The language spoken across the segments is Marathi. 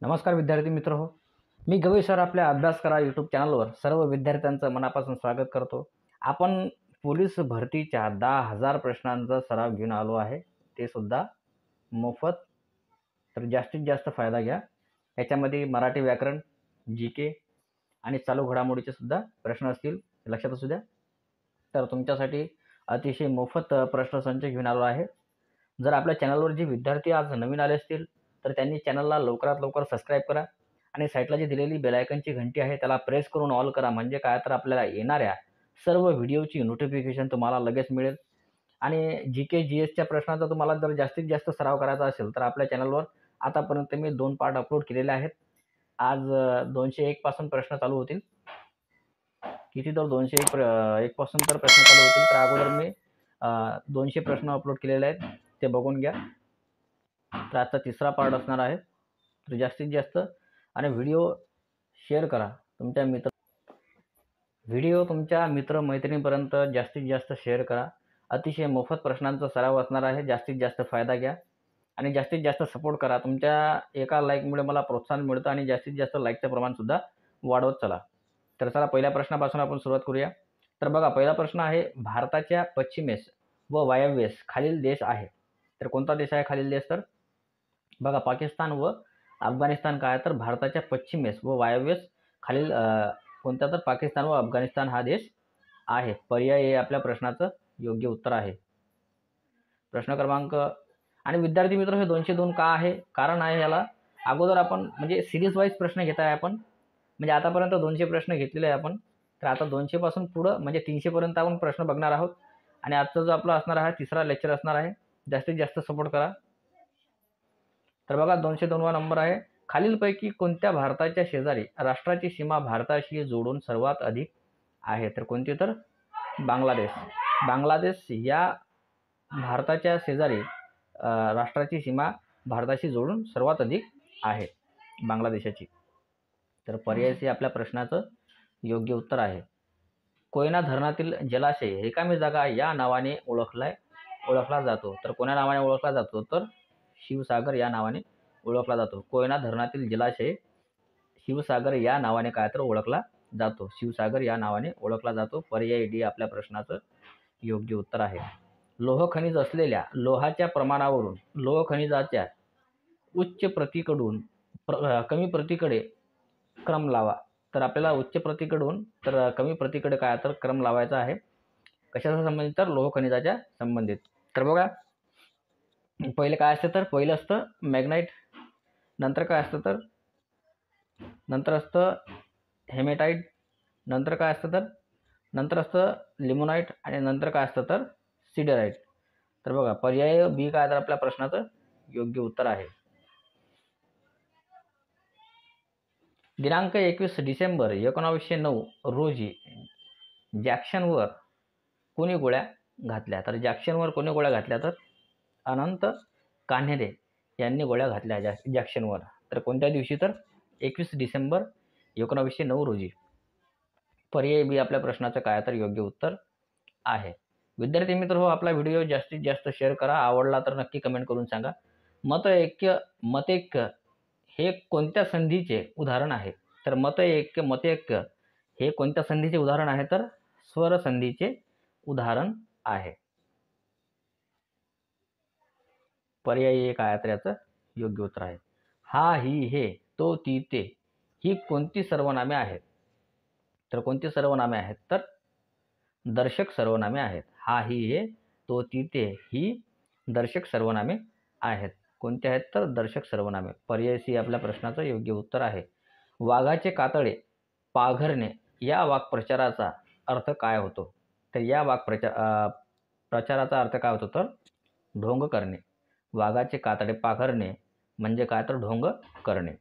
नमस्कार विद्यार्थी मित्र हो. मी गवई सर आपल्या अभ्यास करा यूट्यूब चॅनलवर सर्व विद्यार्थ्यांचं मनापासून स्वागत करतो. आपण पोलीस भरतीच्या 10,000 प्रश्नांचा सराव घेऊन आलो आहे, ते सुद्धा मोफत. तर जास्तीत जास्त फायदा घ्या. याच्यामध्ये मराठी व्याकरण, जी के आणि चालू घडामोडीचे सुद्धा प्रश्न असतील, लक्षात असू द्या. तर तुमच्यासाठी अतिशय मोफत प्रश्नसंच घेऊन आलो आहे. जर आपल्या चॅनलवर जे विद्यार्थी आज नवीन आले असतील तर त्यांनी चॅनलला लवकरात लवकर सबस्क्राईब करा आणि साईडला जी दिलेली बेल आयकनची घंटी आहे त्याला प्रेस करून ऑल करा. म्हणजे काय तर आपल्याला येणाऱ्या सर्व व्हिडिओची नोटिफिकेशन तुम्हाला लगेच मिळेल. आणि जी के जी एसच्या प्रश्नांचा तुम्हाला जर जास्तीत जास्त सराव करायचा असेल तर आपल्या चॅनलवर आतापर्यंत मी 2 पार्ट अपलोड केलेले आहेत. आज 201 पासून प्रश्न चालू होतील. किती तर 201 पासून तर प्रश्न चालू होतील. तर अगोदर मी 200 प्रश्न अपलोड केलेले आहेत, ते बघून घ्या. तर आजचा तिसरा पार्ट असणार आहे. तर जास्तीत जास्त आणि व्हिडिओ शेअर करा तुमच्या मित्रमैत्रिणींपर्यंत जास्तीत जास्त शेअर करा. अतिशय मोफत प्रश्नांचा सराव असणार आहे. जास्तीत जास्त फायदा घ्या आणि जास्तीत जास्त सपोर्ट करा. तुमच्या एका लाईकमुळे मला प्रोत्साहन मिळतं आणि जास्तीत जास्त लाईकचं प्रमाणसुद्धा वाढवत चला. तर चला पहिल्या प्रश्नापासून आपण सुरुवात करूया. तर बघा, पहिला प्रश्न आहे, भारताच्या पश्चिमेस व वायव्येस खालील देश आहे. तर कोणता देश आहे खालील देश? तर बघा, पाकिस्तान व अफगाणिस्तान काय तर भारताच्या पश्चिमेस व वायव्येस खालील कोणता तर पाकिस्तान व अफगाणिस्तान हा देश आहे. पर्याय हे आपल्या प्रश्नाचं योग्य उत्तर आहे. प्रश्न क्रमांक, आणि विद्यार्थी मित्र हे 202 का आहे? कारण आहे याला, अगोदर आपण म्हणजे सिरीज वाईज प्रश्न घेत आहे आपण. म्हणजे आतापर्यंत 200 प्रश्न घेतलेले आहे आपण. तर आता 200 पासून पुढं म्हणजे 300 पर्यंत आपण प्रश्न बघणार आहोत. आणि आजचा जो आपला असणार आहे तिसरा लेक्चर असणार आहे. जास्तीत जास्त सपोर्ट करा. तर बघा, 202वा नंबर आहे, खालीलपैकी कोणत्या भारताच्या शेजारी राष्ट्राची सीमा भारताशी जोडून सर्वात अधिक आहे? तर कोणती? तर बांगलादेश. बांगलादेश या भारताच्या शेजारी राष्ट्राची सीमा भारताशी जोडून सर्वात अधिक आहे बांगलादेशाची. तर पर्याय सी आपल्या प्रश्नाचं योग्य उत्तर आहे. कोयना धरणातील जलाशय रिकामी जागा या नावाने ओळखला जातो. तर कोण्या नावाने ओळखला जातो? तर शिवसागर या नावाने ओळखला जातो. कोयना धरणातील जलाशय शिवसागर या नावाने काय तर ओळखला जातो. शिवसागर या नावाने ओळखला जातो. पर्याय डी आपल्या प्रश्नाचं योग्य उत्तर आहे. लोह खनिज असलेल्या लोहाच्या प्रमाणावरून लोह खनिजाच्या उच्च प्रतीकडून कमी प्रतीकडे क्रम लावा. तर आपल्याला उच्च प्रतीकडून तर कमी प्रतीकडे काय तर क्रम लावायचा आहे. कशाचा संबंधित? तर लोह खनिजाच्या संबंधित. तर बघा, पहिले काय असतं? तर पहिलं असतं मॅग्नाईट, नंतर काय असतं? तर नंतर असतं हेमेटाईट, नंतर काय असतं? तर नंतर असतं लिमोनाईट आणि नंतर काय असतं? तर सिडराईट. तर बघा, पर्याय बी काय तर आपल्या प्रश्नाचं योग्य उत्तर आहे. दिनांक 21 डिसेंबर 1909 रोजी जॅक्शनवर कोणी गोळ्या घातल्या? तर जॅक्शनवर कोणी गोळ्या घातल्या? तर अनंत कान्हेरे यांनी गोळ्या घातल्या जॅक्शनवर. तर कोणत्या दिवशी? तर 21 डिसेंबर 1909 रोजी. पर्याय बी आपल्या प्रश्नाचं काय तर योग्य उत्तर आहे. विद्यार्थी मित्र हो, आपला व्हिडिओ जास्तीत जास्त शेअर करा. आवडला तर नक्की कमेंट करून सांगा. मतैक्य हे कोणत्या संधीचे उदाहरण आहे? तर मतैक्य हे कोणत्या संधीचे उदाहरण आहे? तर स्वर संधीचे उदाहरण आहे. पर्याय काय तर याचं योग्य उत्तर आहे. हा, ही, हे, तो, ती, ते ही कोणती सर्वनामे आहेत? तर कोणती सर्वनामे आहेत? तर दर्शक सर्वनामे आहेत. हा, ही, हे, तो, ती, ते ही दर्शक सर्वनामे आहेत. कोणते आहेत? तर दर्शक सर्वनामे. पर्याय सी आपल्या प्रश्नाचं योग्य उत्तर आहे. वाघाचे कातळे पाघरणे या वाक्प्रचाराचा अर्थ काय होतो? तर या प्रचाराचा अर्थ काय होतो? तर ढोंग करणे. वाघाचे कातडे पाघरणे म्हणजे काय? तर ढोंग करणे.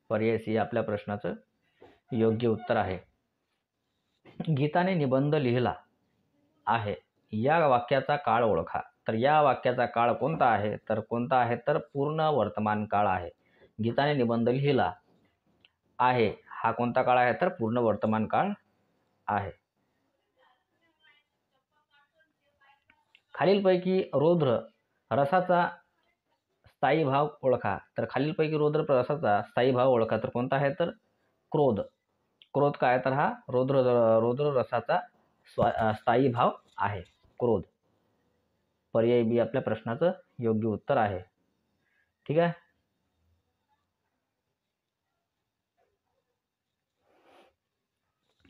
पर्याय सी आपल्या प्रश्नाचं योग्य उत्तर आहे. गीताने निबंध लिहिला आहे या वाक्याचा काळ ओळखा. तर या वाक्याचा काळ कोणता आहे? तर कोणता आहे? तर पूर्ण वर्तमान काळ आहे. गीताने निबंध लिहिला आहे हा कोणता काळ आहे? तर पूर्ण वर्तमान काळ आहे. खालीलपैकी रौद्र रसाचा स्थायी भाव ओळखा. तर खालीलपैकी रौद्र रसाचा स्थायी भाव ओळखा. तर कोणता आहे तर क्रोध. क्रोध काय तर हा रौद्र रसाचा स्थायी भाव आहे क्रोध. पर्याय बी आपल्या प्रश्नाचं योग्य उत्तर आहे. ठीक आहे.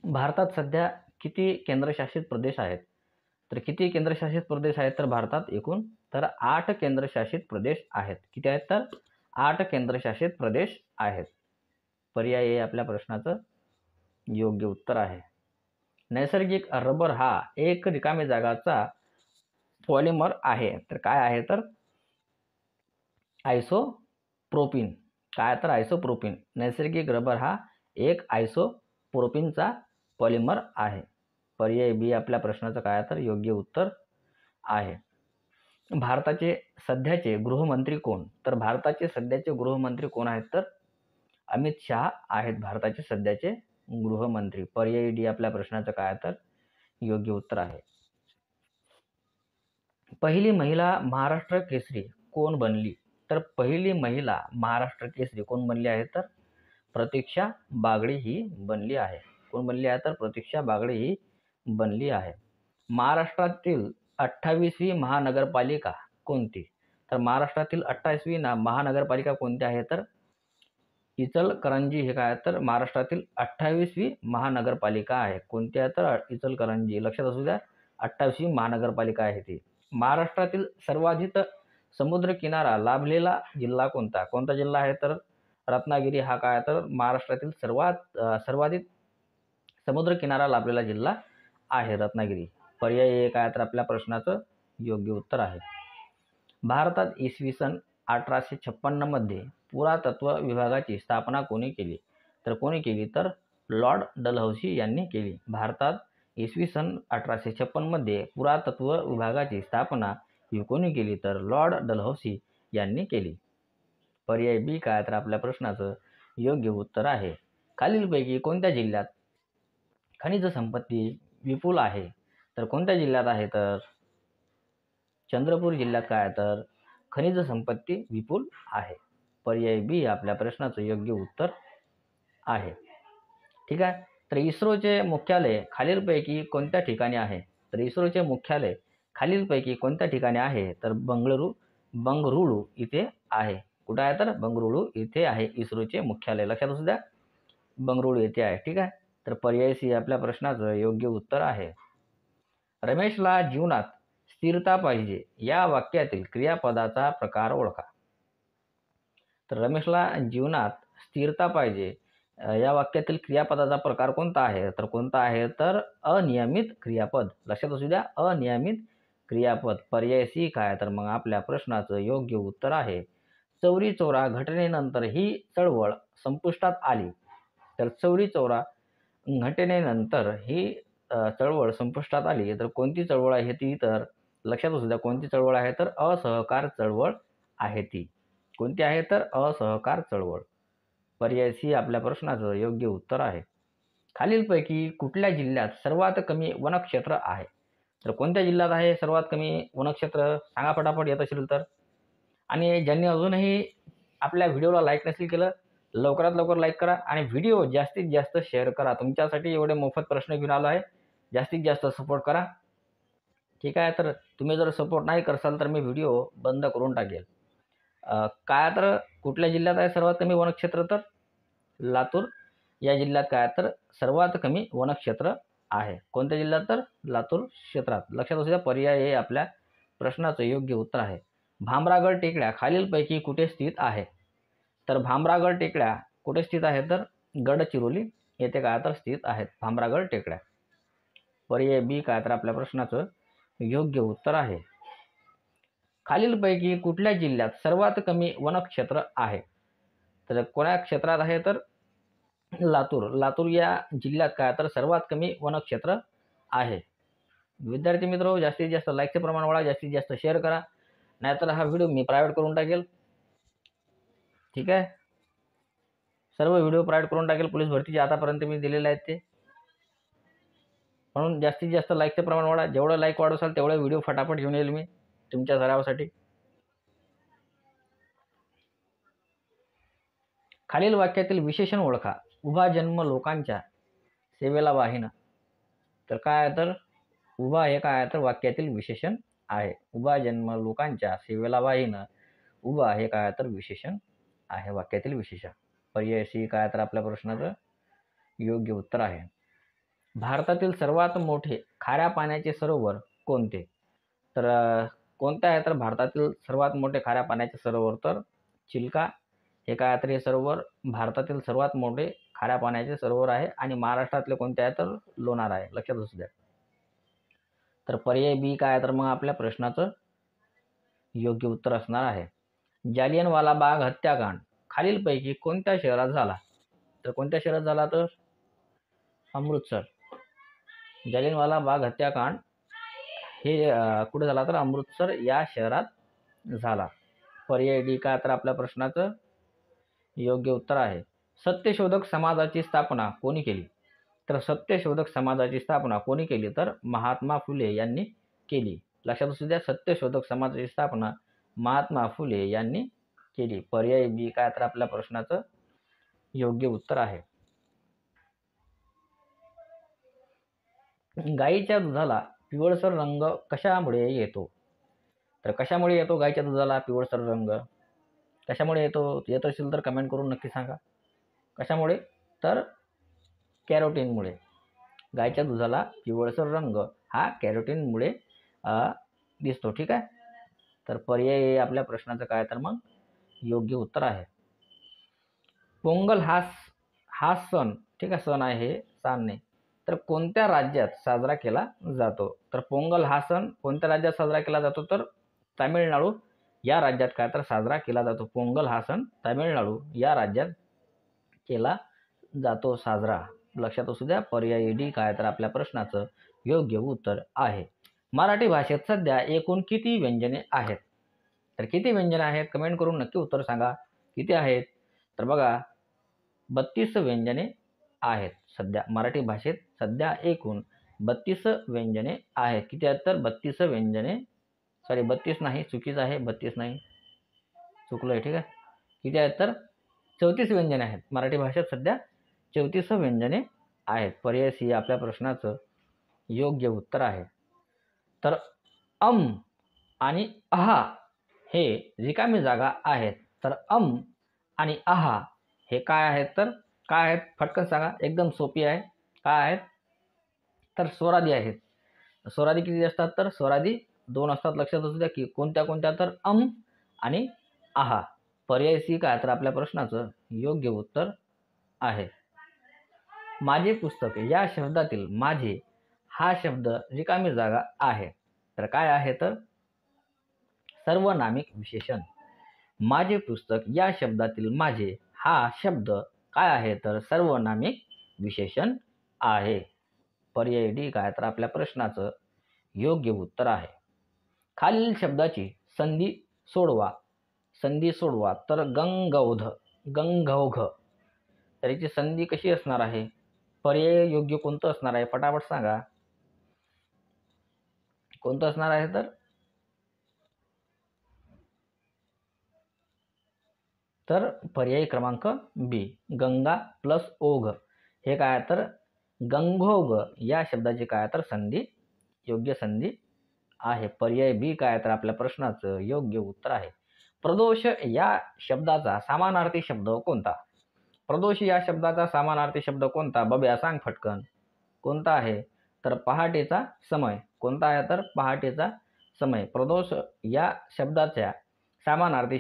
भारतात सध्या किती केंद्रशासित प्रदेश आहेत? तर किती केंद्रशासित प्रदेश आहेत तर भारतात एकूण तर 8 केंद्रशासित प्रदेश आहेत. किती आहेत तर 8 केंद्रशासित प्रदेश आहेत. पर्याय ए आपल्या प्रश्नाचं योग्य उत्तर आहे. नैसर्गिक रबर हा एक रिकामी जागाचा पॉलिमर आहे. तर काय आहे तर आयसोप्रोपिन. काय तर आयसोप्रोपिन. नैसर्गिक रबर हा एक आयसोप्रोपिनचा पॉलिमर आहे. पर्याय बी आपल्या प्रश्नाचं काय तर योग्य उत्तर आहे. भारताचे सध्याचे गृहमंत्री कोण? तर भारताचे सध्याचे गृहमंत्री कोण आहेत तर अमित शहा आहेत भारताचे सध्याचे गृहमंत्री. पर्याय डी आपल्या प्रश्नाचं काय तर योग्य उत्तर आहे. पहिली महिला महाराष्ट्र केसरी कोण बनली? तर पहिली महिला महाराष्ट्र केसरी कोण बनली आहे तर प्रतीक्षा बागडे ही बनली आहे. कोण बनली आहे तर प्रतीक्षा बागडे ही बनली आहे. महाराष्ट्रातील 28वी महानगरपालिका कोणती? तर महाराष्ट्रातील 28वी महानगरपालिका कोणती आहे तर इचलकरंजी हे काय तर महाराष्ट्रातील 28वी महानगरपालिका आहे. कोणती आहे तर इचलकरंजी. लक्षात असू द्या 28वी महानगरपालिका आहे ती. महाराष्ट्रातील सर्वाधिक समुद्रकिनारा लाभलेला जिल्हा कोणता? कोणता जिल्हा आहे तर रत्नागिरी हा काय तर महाराष्ट्रातील सर्वाधिक समुद्रकिनारा लाभलेला जिल्हा आहे रत्नागिरी. पर्याय ए काय तर आपल्या प्रश्नाचं योग्य उत्तर आहे. भारतात इसवी सन 1856 मध्ये पुरातत्व विभागाची स्थापना कोणी केली? तर कोणी केली तर लॉर्ड डलहौसी यांनी केली. भारतात इसवी सन 1856 मध्ये पुरातत्व विभागाची स्थापना ही कोणी केली? तर लॉर्ड डलहौसी यांनी केली. पर्याय बी काय तर आपल्या प्रश्नाचं योग्य उत्तर आहे. खालीलपैकी कोणत्या जिल्ह्यात खनिज संपत्ती विपुल आहे? तर कोणत्या जिल्ह्यात आहे तर चंद्रपूर जिल्ह्यात काय तर खनिज संपत्ती विपुल आहे. पर्याय बी आपल्या प्रश्नाचं योग्य उत्तर आहे. ठीक आहे. तर इस्रोचे मुख्यालय खालीलपैकी कोणत्या ठिकाणी आहे? तर इस्रोचे मुख्यालय खालीलपैकी कोणत्या ठिकाणी आहे? तर बंगळुरू इथे आहे. कुठं आहे तर बंगळुरू इथे आहे इस्रोचे मुख्यालय. लक्षात असू द्या बंगळुरू येथे आहे. ठीक आहे. तर पर्याय सी आपल्या प्रश्नाचं योग्य उत्तर आहे. रमेशला जीवनात स्थिरता पाहिजे या वाक्यातील क्रियापदाचा प्रकार ओळखा. तर रमेशला जीवनात स्थिरता पाहिजे या वाक्यातील क्रियापदाचा प्रकार कोणता आहे? तर कोणता आहे तर अनियमित क्रियापद. लक्षात असू द्या अनियमित क्रियापद. पर्याय सी काय तर मग आपल्या प्रश्नाचं योग्य उत्तर आहे. चौरी चौरा घटनेनंतर ही चळवळ संपुष्टात आली. तर चौरी चौरा घटनेनंतर ही चळवळ संपुष्टात आली. तर कोणती चळवळ आहे ती? तर लक्षात असू द्या कोणती चळवळ आहे तर असहकार चळवळ आहे ती. कोणती आहे तर असहकार चळवळ. पर्याय सी आपल्या प्रश्नाचं योग्य उत्तर आहे. खालीलपैकी कुठल्या जिल्ह्यात सर्वात कमी वनक्षेत्र आहे? तर कोणत्या जिल्ह्यात आहे सर्वात कमी वनक्षेत्र? सांगा फटाफट येत असेल तर. आणि ज्यांनी अजूनही आपल्या व्हिडिओला लाईक नसेल केलं लवकरात लवकर लाईक करा आणि व्हिडिओ जास्तीत जास्त शेअर करा. तुमच्यासाठी एवढे मोफत प्रश्न घेऊन आलो आहे. जास्तीत जास्त सपोर्ट करा. ठीक आहे. तर तुम्ही जर सपोर्ट नाही करसाल तर मी व्हिडिओ बंद करून टाकेल. काय तर कुठल्या जिल्ह्यात आहे सर्वात कमी वनक्षेत्र? तर लातूर या जिल्ह्यात काय तर सर्वात कमी वनक्षेत्र आहे. कोणत्या जिल्ह्यात? तर लातूर क्षेत्रात. लक्षात असू द्या पर्याय हे आपल्या प्रश्नाचं योग्य उत्तर आहे. भामरागड टेकड्या खालीलपैकी कुठे स्थित आहे? तर भामरागड टेकड्या कुठे स्थित आहे? तर गडचिरोली येथे काय तर स्थित आहेत भामरागड टेकड्या. पर्याय बी काय तर आपल्या प्रश्नाचं योग्य उत्तर आहे. खालीलपैकी कुठल्या जिल्ह्यात सर्वात कमी वनक्षेत्र आहे? तर कोण्या क्षेत्रात आहे? तर लातूर. लातूर या जिल्ह्यात काय तर सर्वात कमी वनक्षेत्र आहे. विद्यार्थी मित्र जास्तीत जास्त लाईकचे प्रमाण वाढवा. जास्तीत जास्त शेअर करा. नाहीतर हा व्हिडिओ मी प्रायव्हेट करून टाकेल. ठीक आहे. सर्व व्हिडिओ प्रायव्हेट करून टाकेल. पोलीस भरतीचे आतापर्यंत मी दिलेले आहेत ते. म्हणून जास्तीत जास्त लाईकचे प्रमाण वाढवा. जेवढं लाईक वाढवसाल तेवढं व्हिडिओ फटाफट घेऊन येईल मी तुमच्या सरावासाठी. खालील वाक्यातील विशेषण ओळखा. उभा जन्म लोकांच्या सेवेला वाहिनं. तर काय आहे तर उभा हे काय आहे तर वाक्यातील विशेषण आहे. उभा जन्म लोकांच्या सेवेला वाहिनं. उभा हे काय आहे तर विशेषण आहे, वाक्यातील विशेषण. पर्याय सी काय तर आपल्या प्रश्नाचं योग्य उत्तर आहे. भारतातील सर्वात मोठे खाऱ्या पाण्याचे सरोवर कोणते? तर कोणते आहे तर भारतातील सर्वात मोठे खाऱ्या पाण्याचे सरोवर तर चिल्का हे काय तर हे सरोवर भारतातील सर्वात मोठे खाऱ्या पाण्याचे सरोवर आहे आणि महाराष्ट्रातले कोणते आहे तर लोणार आहे. लक्षात असू द्या. तर पर्याय बी काय तर मग आपल्या प्रश्नाचं योग्य उत्तर असणार आहे. जालियनवाला बाग हत्याकांड खालीलपैकी कोणत्या शहरात झाला? तर कोणत्या शहरात झाला तर अमृतसर. जालियनवाला बाग हत्याकांड हे कुठे झाला तर अमृतसर या शहरात झाला. पर्याय डी काय तर आपल्या प्रश्नाचं योग्य उत्तर आहे. सत्यशोधक समाजाची स्थापना कोणी केली? तर सत्यशोधक समाजाची स्थापना कोणी केली तर महात्मा फुले यांनी केली. लक्षात असू द्या, सत्यशोधक समाजाची स्थापना महात्मा फुले यांनी केली. पर्याय बी काय तर आपल्या प्रश्नाचं योग्य उत्तर आहे. गाईच्या दुधाला पिवळसर रंग कशामुळे येतो? तर कशामुळे येतो गाईच्या दुधाला पिवळसर रंग? कशामुळे येतो? येत असेल तर कमेंट करून नक्की सांगा. कशामुळे? तर कॅरोटीनमुळे. गाईच्या दुधाला पिवळसर रंग हा कॅरोटीनमुळे दिसतो. ठीक आहे. तर पर्याय आपल्या प्रश्नाचं काय तर मग योग्य उत्तर आहे. पोंगल हा सण, ठीक आहे, सण आहे हे, सण नाही, तर कोणत्या राज्यात साजरा केला जातो? तर पोंगल हा सण कोणत्या राज्यात साजरा केला जातो? तर तामिळनाडू या राज्यात काय तर साजरा केला जातो. पोंगल हा सण तामिळनाडू या राज्यात केला जातो साजरा. लक्षात असू द्या. पर्याय डी काय तर आपल्या प्रश्नाचं योग्य उत्तर आहे. मराठी भाषेत सध्या एकूण किती व्यंजने आहेत? तर किती व्यंजने आहेत? कमेंट करून नक्की उत्तर सांगा. किती आहेत? तर बघा 32 व्यंजने आहेत सध्या. मराठी भाषेत सध्या एकूण 32 व्यंजने आहेत. किती आहेत तर 32 व्यंजने. सॉरी 32 नाही, चुकीचं आहे. 32 नाही, चुकलोय. ठीक आहे. किती आहेत तर 34 व्यंजने आहेत. मराठी भाषेत सध्या 34 व्यंजने आहेत. पर्याय सी आपल्या प्रश्नाचं योग्य उत्तर आहे. तर आणि अहा हे रिकामी जागा आहेत. तर आणि अहा हे काय आहेत तर काय आहेत? फटकन सांगा. एकदम सोपी आहे. काय आहेत? तर स्वरादी आहेत. स्वरादी किती असतात? तर स्वरादी 2 असतात. लक्षात असू द्या की कोणत्या तर आणि आहा. पर्याय सी काय तर आपल्या प्रश्नाचं योग्य उत्तर आहे. माझे पुस्तक या शब्दातील माझे हा शब्द रिकामी जागा आहे. तर काय आहे तर सर्वनामिक विशेषण. माझे पुस्तक या शब्दातील माझे हा शब्द काय आहे तर सर्वनामिक विशेषण आहे. पर्याय डी काय तर आपल्या प्रश्नाचं योग्य उत्तर आहे. खालील शब्दाची संधी सोडवा. तर गंगौघ. तर याची संधी कशी असणार आहे? पर्याय योग्य कोणतं असणार आहे? फटाफट सांगा. कोणतं असणार आहे तर पर्याय क्रमांक बी गंगा प्लस ओघ हे काय तर गंगोघ या शब्दाची काय तर संधी, योग्य संधी आहे. पर्याय बी काय तर आपल्या प्रश्नाचं योग्य उत्तर आहे. प्रदोष या शब्दाचा समानार्थी शब्द कोणता? प्रदोष या शब्दाचा समानार्थी शब्द कोणता? बब्या सांग फटकन. कोणता आहे? तर पहाटेचा समय. कोणता आहे तर पहाटेचा समय. प्रदोष या शब्दाच्या समानार्थी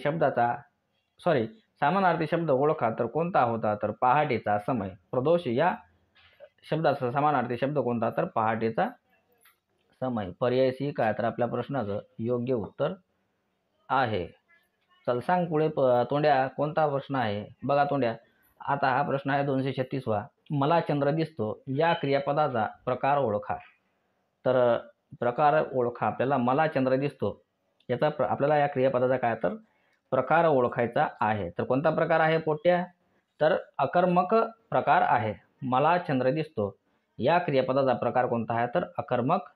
शब्द ओळखा तर कोणता होता? तर पहाटेचा समय. प्रदोष या शब्दाचा समानार्थी शब्द कोणता? तर पहाटेचा समय. पर्याय सी काय तर आपल्या प्रश्नाचं योग्य उत्तर आहे. चल सांग पुढे तोंड्या कोणता प्रश्न आहे? बघा तोंड्या, आता हा प्रश्न आहे 236वा. मला चंद्र दिसतो या क्रियापदाचा प्रकार ओळखा. तर प्रकार ओळखा. आपल्याला मला चंद्र दिसतो याचा आपल्याला या क्रियापदाचा काय तर प्रकार ओळखायचा आहे. तर कोणता प्रकार आहे पोट्या? तर अकर्मक प्रकार आहे. मला चंद्र दिसतो या क्रियापदाचा प्रकार कोणता आहे? तर अकर्मक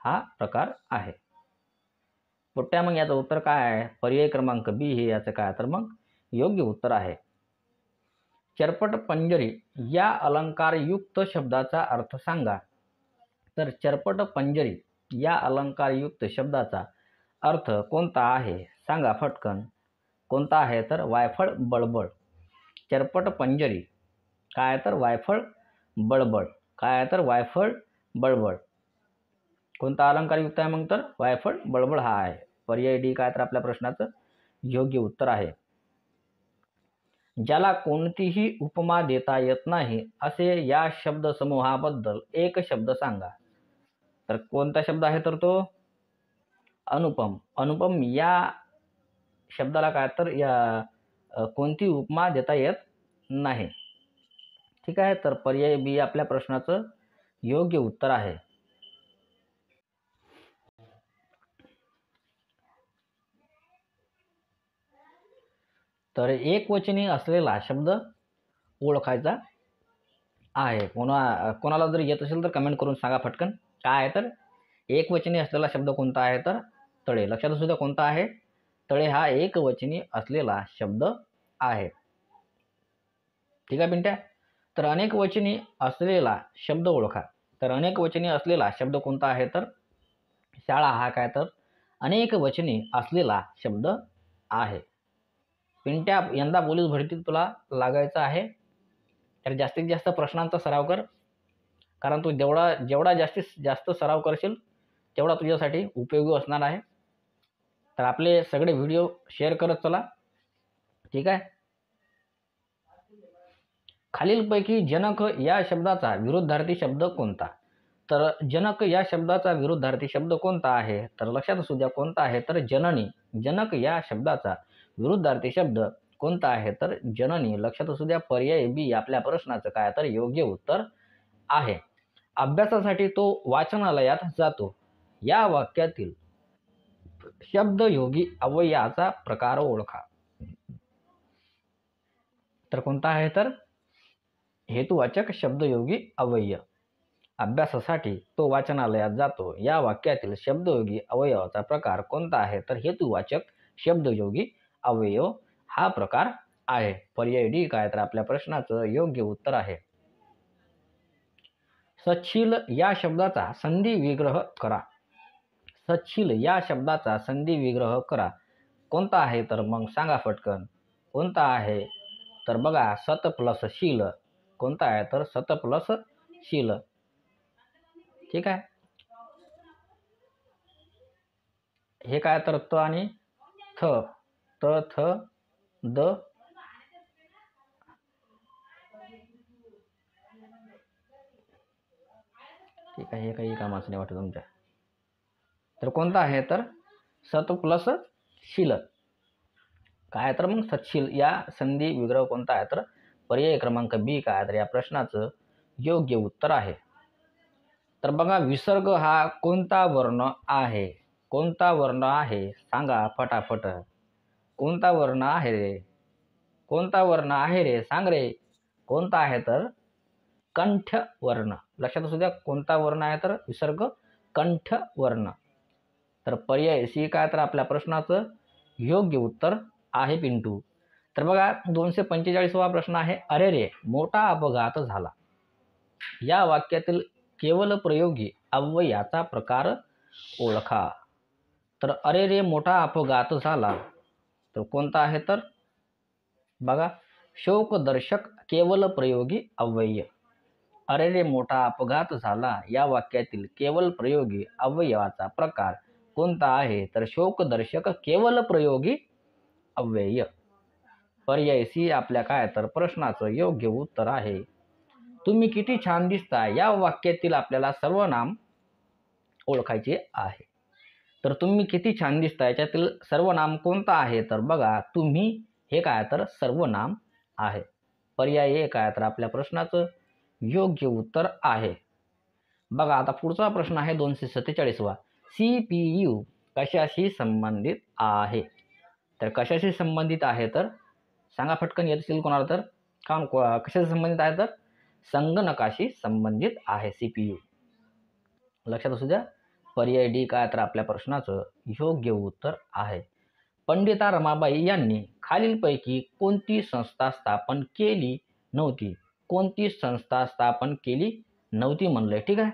हा प्रकार आहे. पोट्या मग याचं उत्तर काय आहे? पर्याय क्रमांक बी हे याचं काय तर मग योग्य उत्तर आहे. चरपट पंजरी या अलंकारयुक्त शब्दाचा अर्थ सांगा. तर चरपट पंजरी या अलंकारयुक्त शब्दाचा अर्थ कोणता आहे सांगा फटकन. कोणता आहे तर वायफळ बळबळ. चरपट पंजरी काय तर वायफळ बळबळ. काय आहे तर वायफळ बळबळ. कोणता अलंकारयुक्त आहे मग तर वायफळ बळबळ हा आहे. पर्याय डी काय तर आपल्या प्रश्नाचं योग्य उत्तर आहे. ज्याला कोणतीही उपमा देता येत नाही असे या शब्दसमूहाबद्दल एक शब्द सांगा. तर कोणता शब्द आहे तर तो अनुपम. अनुपम या शब्दाला काय तर कोणती उपमा देता येत नाही. ठीक आहे, तर पर्याय बी आपल्या प्रश्नाचं योग्य उत्तर आहे. तर एकवचनी असलेला शब्द ओळखायचा आहे. कोणाला जर येत असेल तर कमेंट करून सांगा फटकन. काय आहे तर एकवचनी असलेला शब्द कोणता आहे तर तळे. लक्षात असू द्या कोणता आहे. तळे हा एकवचनी असलेला शब्द आहे. ठीक आहे पिंट्या. तर अनेकवचनी असलेला शब्द ओळखा. तर अनेकवचनी असलेला शब्द कोणता आहे तर शाळा हा काय तर अनेकवचनी असलेला शब्द आहे. पिंट्या यंदा पोलीस भरतीत तुला लागायचं आहे. तर जास्तीत जास्त प्रश्नांचा सराव कर. कारण तू जेवढा जास्तीत जास्त सराव करशील तेवढा तुझ्यासाठी उपयोगी असणार आहे. तर आपले सगळे व्हिडिओ शेअर करत चला. ठीक आहे. खालीलपैकी जनक या शब्दाचा विरुद्धार्थी शब्द कोणता. तर जनक या शब्दाचा विरुद्धार्थी शब्द कोणता आहे तर लक्षात असू द्या कोणता आहे तर जननी. जनक या शब्दाचा विरुद्धार्थी शब्द कोणता आहे तर जननी. लक्षात असू द्या पर्याय बी आपल्या प्रश्नाचं काय तर योग्य उत्तर आहे. अभ्यासासाठी तो वाचनालयात जातो या वाक्यातील शब्दयोगी अव्ययाचा प्रकार ओळखा. तर कोणता आहे तर हेतुवाचक शब्दयोगी अव्यय. अभ्यासासाठी तो वाचनालयात जातो या वाक्यातील शब्दयोगी अवयवाचा प्रकार कोणता आहे तर हेतुवाचक शब्दयोगी अवयव हा प्रकार आहे. पर्याय डी काय तर आपल्या प्रश्नाचं योग्य उत्तर आहे. सच्छील या शब्दाचा संधी विग्रह करा. सच्छील या शब्दाचा संधी विग्रह करा. कोणता आहे तर मग सांगा फटकन. कोणता आहे तर बघा सत प्लस शील. कोणता आहे तर सत प्लस शील. ठीक आहे. हे काय तर त आणि थ. त थ द. ठीक आहे. हे काही कामाचं नाही वाटत तुमच्या. तर कोणता आहे तर सत प्लस शील. काय तर मग सच्छील या संधी विग्रह कोणता आहे तर पर्याय क्रमांक बी काय तर या प्रश्नाचं योग्य उत्तर आहे. तर बघा विसर्ग हा कोणता वर्ण आहे. कोणता वर्ण आहे सांगा फटाफट. कोणता वर्ण आहे रे. कोणता वर्ण आहे रे सांग रे. कोणता आहे तर कंठ वर्ण. लक्षात असू द्या कोणता वर्ण आहे तर विसर्ग कंठ वर्ण. तर पर्याय सी काय तर आपल्या प्रश्नाचं योग्य उत्तर आहे पिंटू. तर बघा 245वा प्रश्न आहे. अरे रे मोठा अपघात झाला या वाक्यातील केवल प्रयोगी अव्ययाचा प्रकार ओळखा. तर अरे रे मोठा अपघात झाला तर कोणता आहे तर बघा शोकदर्शक केवल प्रयोगी अव्यय. अरे रे मोठा अपघात झाला या वाक्यातील केवल प्रयोगी अव्ययाचा प्रकार कोणता आहे तर शोकदर्शक केवल प्रयोगी अव्यय. पर्याय सी आपल्या काय तर प्रश्नाचं योग्य उत्तर आहे. तुम्ही किती छान दिसता या वाक्यातील आपल्याला सर्वनाम ओळखायचे आहे. तर तुम्ही किती छान दिसता याच्यातील सर्वनाम कोणता आहे तर बघा तुम्ही हे काय तर सर्वनाम आहे. पर्याय ए काय तर आपल्या प्रश्नाचं योग्य उत्तर आहे. बघा आता पुढचा प्रश्न आहे 247वा. CPU कशाशी संबंधित आहे. तर कशाशी संबंधित आहे तर सांगा फटकन येत असेल कोणाला तर. कशाशी संबंधित आहे तर संगणकाशी संबंधित आहे CPU. लक्षात असू द्या पर्याय डी काय तर आपल्या प्रश्नाचं योग्य उत्तर आहे. पंडिता रमाबाई यांनी खालीलपैकी कोणती संस्था स्थापन केली नव्हती. कोणती संस्था स्थापन केली नव्हती म्हणलंय. ठीक आहे.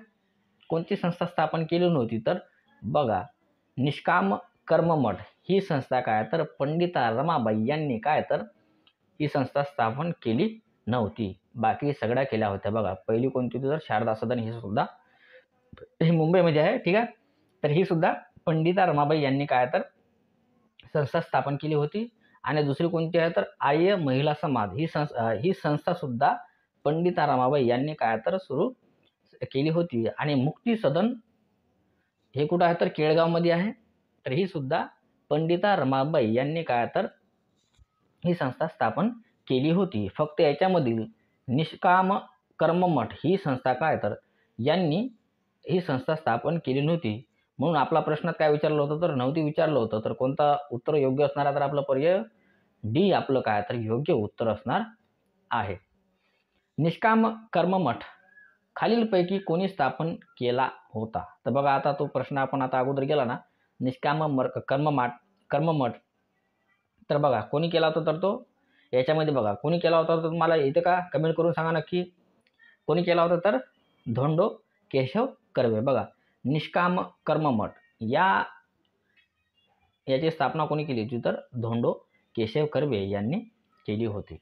कोणती संस्था स्थापन केली नव्हती तर बघा, निष्काम कर्ममठ ही संस्था काय तर पंडिता रमाबाई यांनी काय तर ही संस्था स्थापन केली नव्हती. बाकी सगळ्या केल्या होत्या. बघा, पहिली कोणती होती तर शारदा सदन, ही सुद्धा ही मुंबईमध्ये आहे. ठीक आहे. तर ही सुद्धा पंडिता रमाबाई यांनी काय तर संस्था स्थापन केली होती. आणि दुसरी कोणती आहे तर आर्य महिला समाज ही संस्था सुद्धा पंडिता रमाबाई यांनी काय तर सुरू केली होती. आणि मुक्ती सदन हे कुठं आहे तर केळगावमध्ये आहे. तर ही सुद्धा पंडिता रमाबाई यांनी काय तर ही संस्था स्थापन केली होती. फक्त याच्यामधील निष्काम कर्ममठ ही संस्था काय तर यांनी ही संस्था स्थापन केली नव्हती. म्हणून आपला प्रश्नात काय विचारलं होतं तर नव्हती विचारलं होतं. तर कोणता उत्तर योग्य असणार आहे तर आपलं पर्याय डी आपलं काय तर योग्य उत्तर असणार आहे. निष्काम कर्ममठ खालीलपैकी कोणी स्थापन केला होता? तर बघा, आता तो प्रश्न आपण आता अगोदर गेला ना, निष्काम कर्ममठ. तर बघा, कोणी केला होता तर तो याच्यामध्ये बघा कोणी केला होता तर मला इथे का कमेंट करून सांगा नक्की. कोणी केला होता तर धोंडो केशव कर्वे. बघा, निष्काम कर्ममठ याची स्थापना कोणी केली होती तर धोंडो केशव कर्वे यांनी केली होती.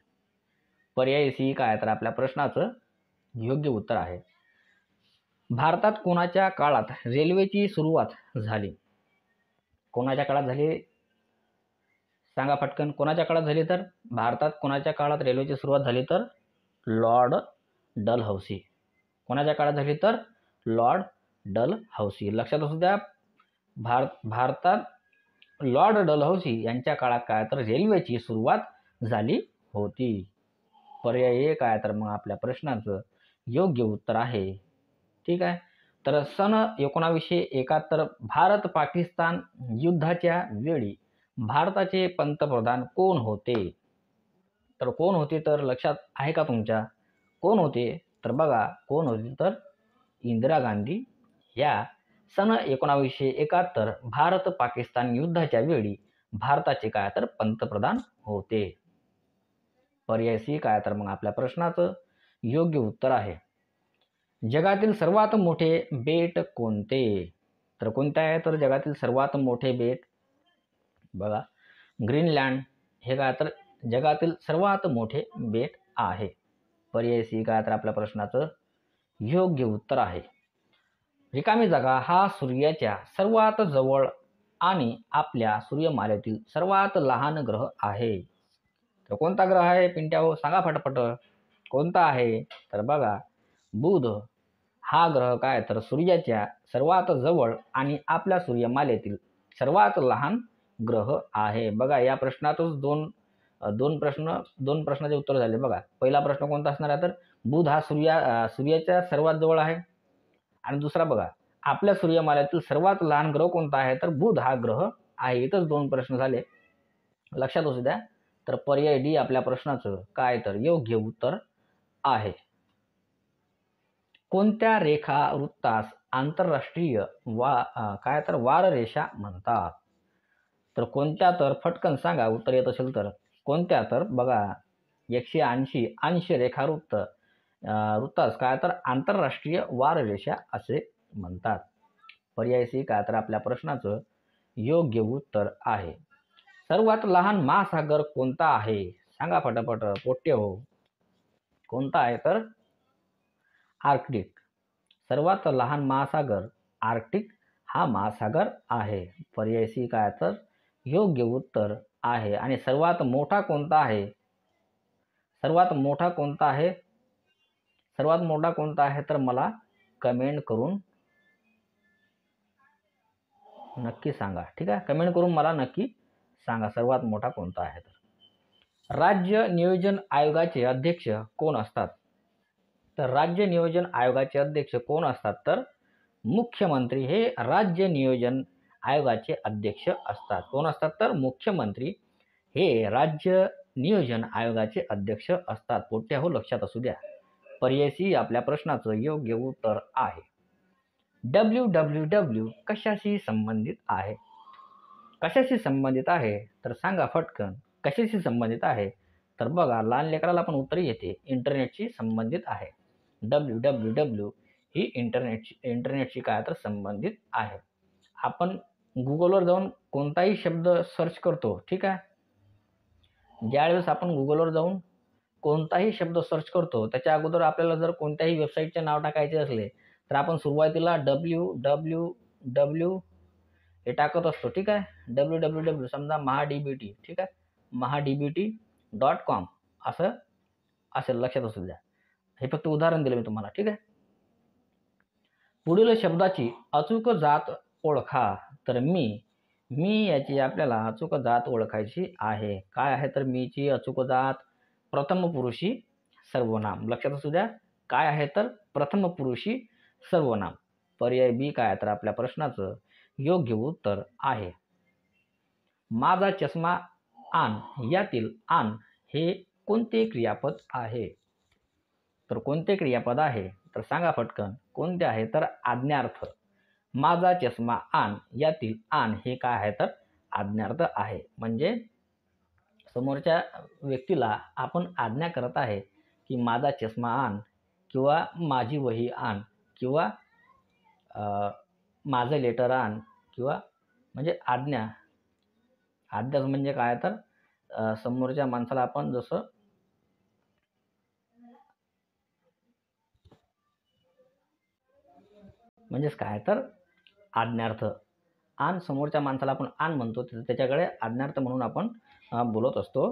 पर्याय सी काय तर आपल्या प्रश्नाचं योग्य उत्तर आहे. भारतात कोणाच्या काळात रेल्वेची सुरुवात झाली? कोणाच्या काळात झाली सांगा पटकन. कोणाच्या काळात झाली तर भारतात कोणाच्या काळात रेल्वेची सुरुवात झाली तर लॉर्ड डलहौसी. कोणाच्या काळात झाली तर लॉर्ड डलहौसी. लक्षात असू द्या, भारतात लॉर्ड डलहौसी यांच्या काळात काय तर रेल्वेची सुरुवात झाली होती. पर्याय ए काय तर मग आपल्या प्रश्नाचं योग्य उत्तर आहे. ठीक आहे. तर सन 1971 भारत पाकिस्तान युद्धाच्या वेळी भारताचे पंतप्रधान कोण होते? तर कोण होते तर लक्षात आहे का तुमच्या? कोण होते तर बघा, कोण होते तर इंदिरा गांधी या सन 1971 भारत पाकिस्तान युद्धाच्या वेळी भारताचे काय तर पंतप्रधान होते. पर्याय सी काय तर मग आपल्या प्रश्नाचं योग्य उत्तर आहे. जगातील सर्वात मोठे बेट कोणते? तर कोणते आहे तर जगातील सर्वात मोठे बेट बघा, ग्रीनलँड हे काय तर जगातील सर्वात मोठे बेट आहे. पर्याय सी काय तर आपल्या प्रश्नाचं योग्य उत्तर आहे. रिकामी जागा हा सूर्याच्या सर्वात जवळ आणि आपल्या सूर्यमालेतील सर्वात लहान ग्रह आहे. तर कोणता ग्रह आहे पिंट्या हो? सांगा फटाफट. कोणता आहे तर बघा, बुध हा ग्रह काय तर सूर्याच्या सर्वात जवळ आणि आपल्या सूर्यमालेतील सर्वात लहान ग्रह आहे. बघा, या प्रश्नातच दोन प्रश्नाचे उत्तर झाले. बघा, पहिला प्रश्न कोणता असणार आहे तर बुध हा सूर्याच्या सर्वात जवळ आहे. आणि दुसरा बघा, आपल्या सूर्यमालेतील सर्वात लहान ग्रह कोणता आहे तर बुध हा ग्रह आहे. इथंच दोन प्रश्न झाले. लक्षात असू द्या. तर पर्याय डी आपल्या प्रश्नाचं काय तर योग्य उत्तर आहे. कोणत्या रेखावृत्तास आंतरराष्ट्रीय काय तर वाररेषा म्हणतात? तर कोणत्या तर फटकन सांगा उत्तर येत असेल तर. कोणत्या तर बघा, 180 अंश वृत्तास काय तर आंतरराष्ट्रीय वाररेषा असे म्हणतात. पर्याय सी काय तर आपल्या प्रश्नाचं योग्य उत्तर आहे. सर्वात लहान महासागर कोणता आहे? सांगा फटाफट पोट्टे हो. कोणता आहे तर आर्क्टिक. सर्वात लहान महासागर आर्क्टिक हा महासागर आहे. पर्याय सी काय तर योग्य उत्तर आहे. आणि सर्वात मोठा कोणता आहे? सर्वात मोठा कोणता आहे तर मला कमेंट करून नक्की सांगा. ठीक आहे. कमेंट करून मला नक्की सांगा सर्वात मोठा कोणता आहे तर. राज्य नियोजन आयोगाचे अध्यक्ष कोण असतात? तर राज्य नियोजन आयोगाचे अध्यक्ष कोण असतात तर मुख्यमंत्री हे राज्य नियोजन आयोगाचे अध्यक्ष असतात. कोण असतात तर मुख्यमंत्री हे राज्य नियोजन आयोगाचे अध्यक्ष असतात. पोट्या हो, लक्षात असू द्या. पर्याय सी आपल्या प्रश्नाचं योग्य उत्तर आहे. WWW कशाशी संबंधित आहे? कशाशी संबंधित आहे तर सांगा फटकन. कशाशी संबंधित आहे तर बघा लहान लेकराला पण उत्तर येते, इंटरनेटशी संबंधित आहे. www ही इंटरनेटशी काय तर संबंधित आहे. आपण Googleवर जाऊन कोणताही शब्द सर्च करतो, ठीक आहे. ज्यावेळेस आपण Googleवर जाऊन कोणताही शब्द सर्च करतो, त्याच्या अगोदर आपल्याला जर कोणत्याही वेबसाईटचे नाव टाकायचे असले, तर आपण सुरुवातीला www हे टाकत असतो, ठीक आहे. www समजा महाडीबीटी, ठीक आहे. mahadbt.com असं असेल, लक्षात असू द्या. हे फक्त उदाहरण दिलं मी तुम्हाला, ठीक आहे. पुढील शब्दाची अचूक जात ओळखा. तर मी याची आपल्याला अचूक जात ओळखायची आहे. काय आहे तर मीची अचूक जात? प्रथम पुरुषी सर्वनाम. लक्षात असू द्या. काय आहे तर प्रथम पुरुषी सर्वनाम. पर्याय बी काय तर आपल्या प्रश्नाचं योग्य उत्तर आहे. माझा चष्मा आण यातील आण हे कोणते क्रियापद आहे? तर कोणते क्रियापद आहे? तर सांगा पटकन. कोणते आहे तर आज्ञार्थ. माझा चष्मा आण यातील आण हे काय आहे तर आज्ञार्थ आहे. म्हणजे समोरच्या व्यक्तीला आपण आज्ञा करत आहे की माझा चष्मा आण किंवा माझी वही आण किंवा माझं लेटर आण किंवा म्हणजे आज्ञा. आज्ञा म्हणजे काय तर समोरच्या माणसाला आपण जसं म्हणजेच काय तर आज्ञार्थ. आण समोरच्या माणसाला आपण आण म्हणतो, त्याच्याकडे आज्ञार्थ म्हणून आपण बोलत असतो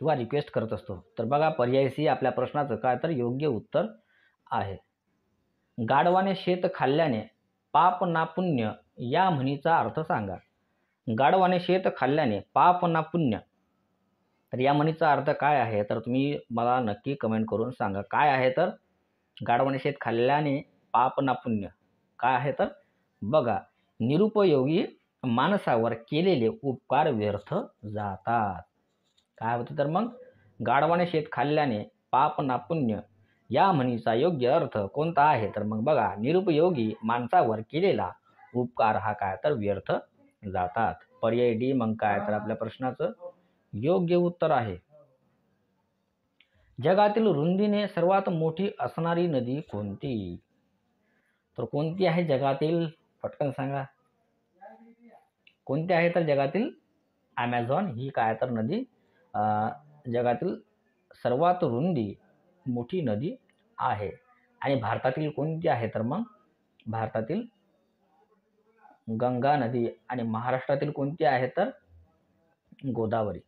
किंवा रिक्वेस्ट करत असतो. तर बघा पर्याय सी आपल्या प्रश्नाचं काय तर योग्य उत्तर आहे. गाढवाने शेत खाल्ल्याने पाप ना पुण्य या म्हणीचा अर्थ सांगा. गाढवाने शेत खाल्ल्याने पाप ना पुण्य. तर या म्हणीचा अर्थ काय आहे तर तुम्ही मला नक्की कमेंट करून सांगा. काय आहे तर गाढवाने शेत खाल्ल्याने पाप ना पुण्य. काय आहे तर बघा, निरुपयोगी माणसावर केलेले उपकार व्यर्थ जातात. काय होतं तर मग गाढवाने शेत खाल्ल्याने पाप ना पुण्य या म्हणीचा योग्य अर्थ कोणता आहे तर मग बघा, निरुपयोगी माणसावर केलेला उपकार हा काय तर व्यर्थ जातात. पर्याय डी मग काय तर आपल्या प्रश्नाचं योग्य उत्तर आहे. जगातील रुंदीने सर्वात मोठी असणारी नदी कोणती? तर कोणती आहे जगातील? पटकन सांगा. कोणती आहे तर जगातील ॲमेझॉन ही काय तर नदी जगातील सर्वात रुंदी मोठी नदी आहे. आणि भारतातील कोणती आहे तर मग भारतातील गंगा नदी. आणि महाराष्ट्रातील कोणती आहे तर गोदावरी.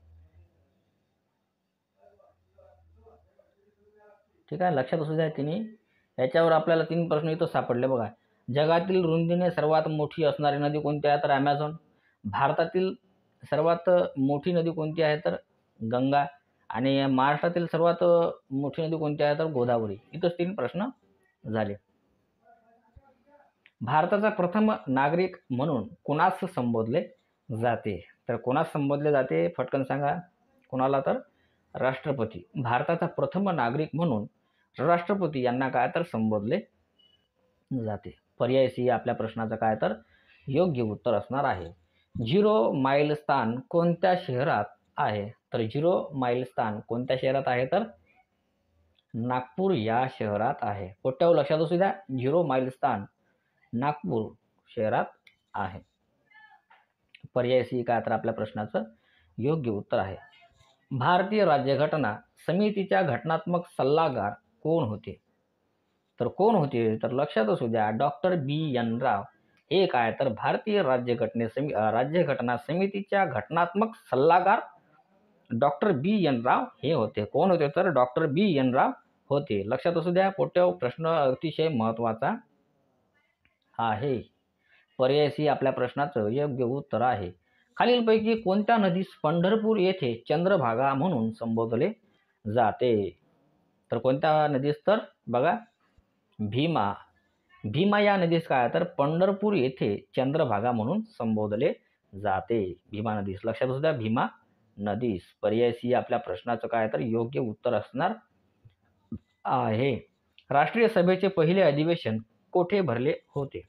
ठीक आहे, लक्षात असू द्या तिन्ही. याच्यावर आपल्याला 3 प्रश्न इथं सापडले बघा. जगातील रुंदीने सर्वात मोठी असणारी नदी कोणती आहे तर ॲमेझॉन. भारतातील सर्वात मोठी नदी कोणती आहे तर गंगा. आणि महाराष्ट्रातील सर्वात मोठी नदी कोणती आहे तर गोदावरी. इथंच 3 प्रश्न झाले. भारताचा प्रथम नागरिक म्हणून कोणास संबोधले जाते? तर कोणास संबोधले जाते पटकन सांगा. कोणाला तर राष्ट्रपती. भारताचा प्रथम नागरिक म्हणून राष्ट्रपती यांना काय तर संबोधले जाते. पर्याय सी आपल्या प्रश्नाचं काय तर योग्य उत्तर असणार आहे. 0 माईल स्थान कोणत्या शहरात आहे? तर 0 माईल स्थान कोणत्या शहरात आहे तर नागपूर या शहरात आहे. कोट्यावर लक्षात असू द्या. 0 माईल स्थान नागपूर शहरात आहे. पर्याय सी काय तर आपल्या प्रश्नाचं योग्य उत्तर आहे. भारतीय राज्यघटना समितीच्या घटनात्मक सल्लागार कोण होते? तर कोण होते तर लक्षात असू द्या. डॉक्टर बी एन राव हे काय तर भारतीय राज्यघटना समितीच्या घटनात्मक सल्लागार डॉक्टर बी एन राव हे होते. कोण होते तर डॉक्टर बी एन राव होते. लक्षात असू द्या. पोट्यावर प्रश्न अतिशय महत्त्वाचा आहे. पर्याय सी आपल्या प्रश्नाचं योग्य उत्तर आहे. खालीलपैकी कोणत्या नदीस पंढरपूर येथे चंद्रभागा म्हणून संबोधले जाते? तर कोणत्या नदीस तर बघा भीमा. भीमा या नदीस काय तर पंढरपूर येथे चंद्रभागा म्हणून संबोधले जाते. भीमा नदीस. लक्षात असू द्या. भीमा नदीस. पर्याय सी आपल्या प्रश्नाचं काय तर योग्य उत्तर असणार आहे. राष्ट्रीय सभेचे पहिले अधिवेशन कोठे भरले होते?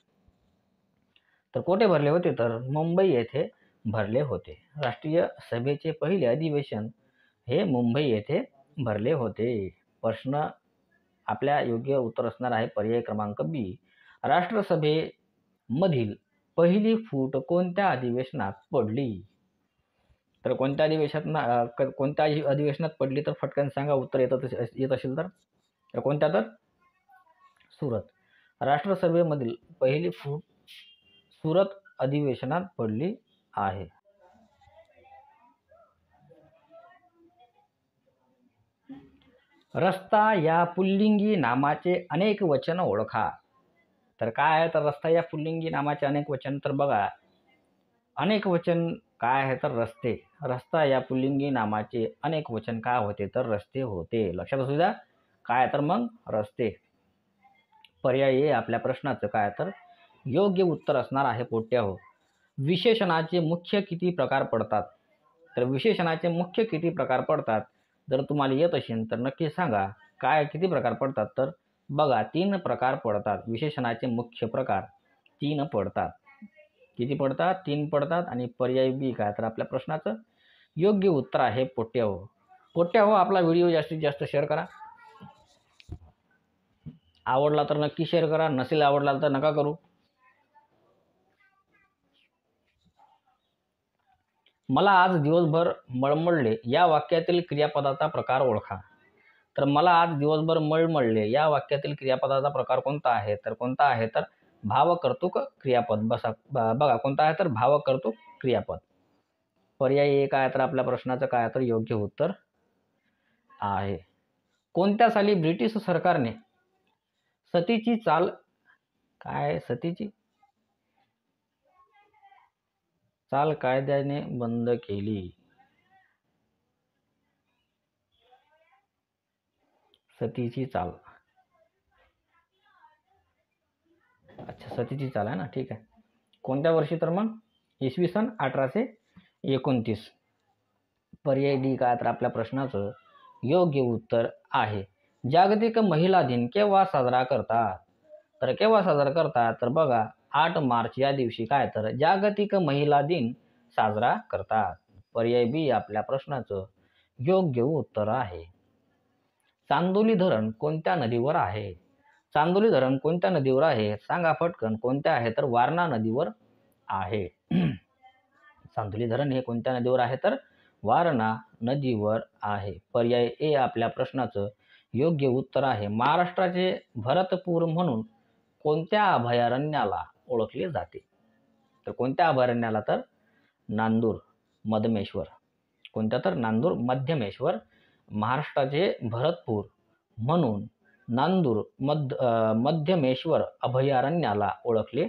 तर कोठे भरले होते तर मुंबई येथे भरले होते. राष्ट्रीय सभेचे पहिले अधिवेशन हे मुंबई येथे भरले होते. प्रश्न आपल्या योग्य उत्तर असणार आहे पर्याय क्रमांक बी. राष्ट्रसभेमधील पहिली फूट कोणत्या अधिवेशनात पडली? तर कोणत्या अधिवेशनात पडली तर फटकन सांगा. उत्तर येत असेल तर कोणत्या? तर सुरत. राष्ट्रसभेमधील पहिली फूट सुरत अधिवेशनात पडली आहे. रस्ता या पुल्लिंगी नामाचे अनेक वचन ओळखा. तर काय आहे? तर रस्ता या पुल्लिंगी नामाचे अनेक वचन. तर बघा, अनेक वचन काय आहे? तर रस्ते. रस्ता या पुल्लिंगी नामाचे अनेक वचन काय होते? तर रस्ते होते. लक्षात असू द्या. काय तर मग रस्ते. पर्याय ए आपल्या प्रश्नाचं काय तर योग्य उत्तर असणार आहे पोट्याहो. विशेषणाचे मुख्य किती प्रकार पडतात? तर विशेषणाचे मुख्य किती प्रकार पडतात? जर तुम्हाला येत असेल तर नक्की सांगा. काय किती प्रकार पडतात? तर बघा, 3 प्रकार पडतात. विशेषणाचे मुख्य प्रकार 3 पडतात. किती पडतात? 3 पडतात. आणि पर्याय बी काय तर आपल्या प्रश्नाचं योग्य उत्तर आहे पोट्याहो. पोट्याहो, आपला व्हिडिओ जास्तीत जास्त शेअर करा. आवडला तर नक्की शेअर करा. नसेल आवडला तर नका करू. मला आज दिवसभर मळमळले या वाक्यातील क्रियापदाचा प्रकार ओळखा. तर मला आज दिवसभर मळमळले या वाक्यातील क्रियापदाचा प्रकार कोणता आहे? तर कोणता आहे? तर भावकर्तृक क्रियापद. बघा कोणता आहे? तर भावकर्तृक क्रियापद. पर्याय एक आहे तर आपल्या प्रश्नाचं काय तर योग्य उत्तर आहे. कोणत्या साली ब्रिटिश सरकारने सतीची चाल सतीची चाल कायद्याने बंद केली? सतीची चाल. अच्छा, सतीची चाल आहे ना, ठीक आहे. कोणत्या वर्षी? तर मग इसवी सन 1829. पर्याय डी काय तर आपल्या प्रश्नाचं योग्य उत्तर आहे. जागतिक महिला दिन केव्हा साजरा करतात? तर केव्हा साजरा करतात? तर बघा, 8 मार्च या दिवशी काय तर जागतिक महिला दिन साजरा करतात. पर्याय बी आपल्या प्रश्नाचं योग्य उत्तर आहे. चांदोली धरण कोणत्या नदीवर आहे? चांदोली धरण कोणत्या नदीवर आहे? सांगा फटकन. कोणत्या आहे? तर वारणा नदीवर आहे. चांदोली धरण हे कोणत्या नदीवर आहे? तर वारणा नदीवर आहे. पर्याय ए आपल्या प्रश्नाचं योग्य उत्तर आहे. महाराष्ट्राचे भरतपूर म्हणून कोणत्या अभयारण्याला ओळखले जाते? तर कोणत्या अभयारण्याला? तर नांदूर मध्यमेश्वर. कोणत्या? तर नांदूर मध्यमेश्वर. महाराष्ट्राचे भरतपूर म्हणून नांदूर मध्यमेश्वर अभयारण्याला ओळखले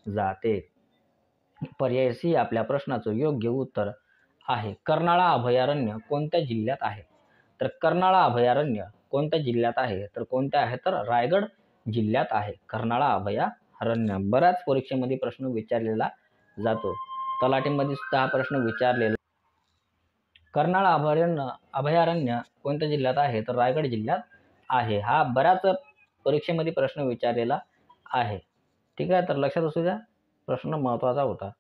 जाते. पर्याय सी आपल्या प्रश्नाचं योग्य उत्तर आहे. कर्नाळा अभयारण्य कोणत्या जिल्ह्यात आहे? तर कर्नाळा अभयारण्य कोणत्या जिल्ह्यात आहे? तर कोणत्या आहे? तर रायगड जिल्ह्यात आहे कर्नाळा अभयारण्य. बऱ्याच परीक्षेमध्ये प्रश्न विचारलेला जातो. तलाठीमध्ये सुद्धा हा प्रश्न विचारलेला. कर्नाळा अभयारण्य कोणत्या जिल्ह्यात आहे? तर रायगड जिल्ह्यात आहे. हा बऱ्याच परीक्षेमध्ये प्रश्न विचारलेला आहे. ठीक आहे, तर लक्षात असू द्या. प्रश्न महत्त्वाचा होता.